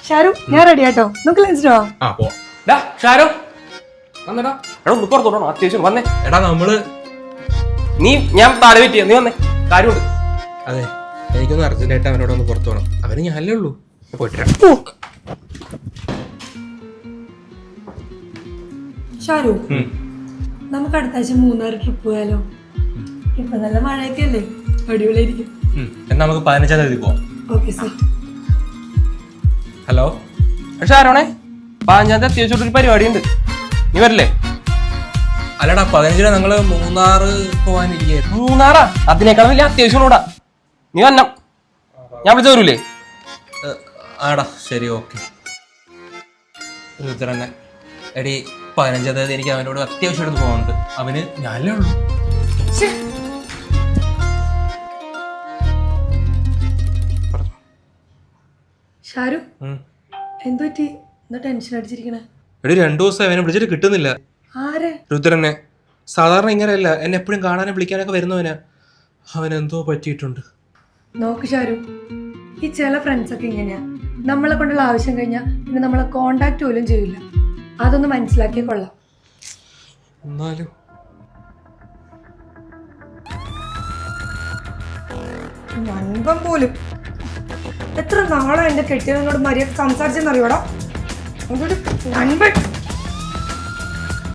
ഷാരു ഞാൻ റെഡി ആട്ടോ നമുക്ക് ലഞ്ചിനോ? ഷാരോ വന്നെടാ. എടാ ഒന്ന് പുറത്തോട്ടോ, അത്യാവശ്യം വന്നേ. എടാ നമ്മള് നീ ഞാൻ താഴെ വെയിറ്റ് ചെയ്യാം, നീ വന്നേ, കാര്യമുണ്ട്. അതെ എനിക്കൊന്ന് അർജന്റായിട്ട് അവനോട് ഒന്ന് പുറത്തു പോകണം. അവന് ഞാനല്ലേ ഉള്ളൂ. പോയിട്ട് ഷാരു നമുക്ക് അടുത്ത ആഴ്ച മൂന്നാർ ട്രിപ്പ് പോയാലോ? ഇപ്പൊ നല്ല മഴയൊക്കെ അല്ലേ, അടിപൊളിയായിരിക്കും. എന്നാ നമുക്ക് 15-ാം തീയതി പോവാം. Okay sir. ഹലോ ഷാരോണേ, 15-ാം തീയതി അത്യാവശ്യമായിട്ടൊരു പരിപാടി ഉണ്ട്, നീ വരില്ലേ? അല്ലടാ 15-ന് ഞങ്ങള് മൂന്നാറ് പോവാനിരിക്കുന്നു. മൂന്നാറാ? അതിനേക്കാളും വലിയ അത്യാവശ്യം കൂടാ, നീ വന്നം, ഞാൻ വിളിച്ചു തരൂലേ? ആടാ ശരി, ഓക്കെ. തന്നെ എടി 15-ാം തീയതി എനിക്ക് അവനോട് അത്യാവശ്യമായിട്ട് പോകുന്നുണ്ട്. അവന് ഞാനല്ലേ ഉള്ളൂ. ഷാരു എന്തു പറ്റി? എന്താ ടെൻഷൻ അടിച്ചിരിക്കണേ? എടി 2 ദിവസം അവനെ വിളിച്ചിട്ട് കിട്ടുന്നില്ല. ആരെ? രുദ്രനെ. സാധാരണ ഇങ്ങനെയല്ല, എന്നെ എപ്പോഴും കാണാനും വിളിക്കാനൊക്കെ വരുന്നവനാ. അവനെന്തോ പറ്റിയിട്ടുണ്ട്. നോക്ക് ഷാരു, ഈ ചില ഫ്രണ്ട്സ് ഒക്കെ ഇങ്ങനെയാ. നമ്മളെ കൊണ്ടുള്ള ആവശ്യം കഴിഞ്ഞാൽ പിന്നെ നമ്മളെ കോണ്ടാക്ട് പോലും ചെയ്യില്ല. അതൊന്ന് മനസ്സിലാക്കിയേ കൊള്ളാം. എന്നാലും നൻപം പോലും എത്ര നാളെ എന്റെ കെട്ടിയവനോട് മര്യാദ സംസാരിച്ചെന്നറിയോടാ? അതൊരു നൻപൻ.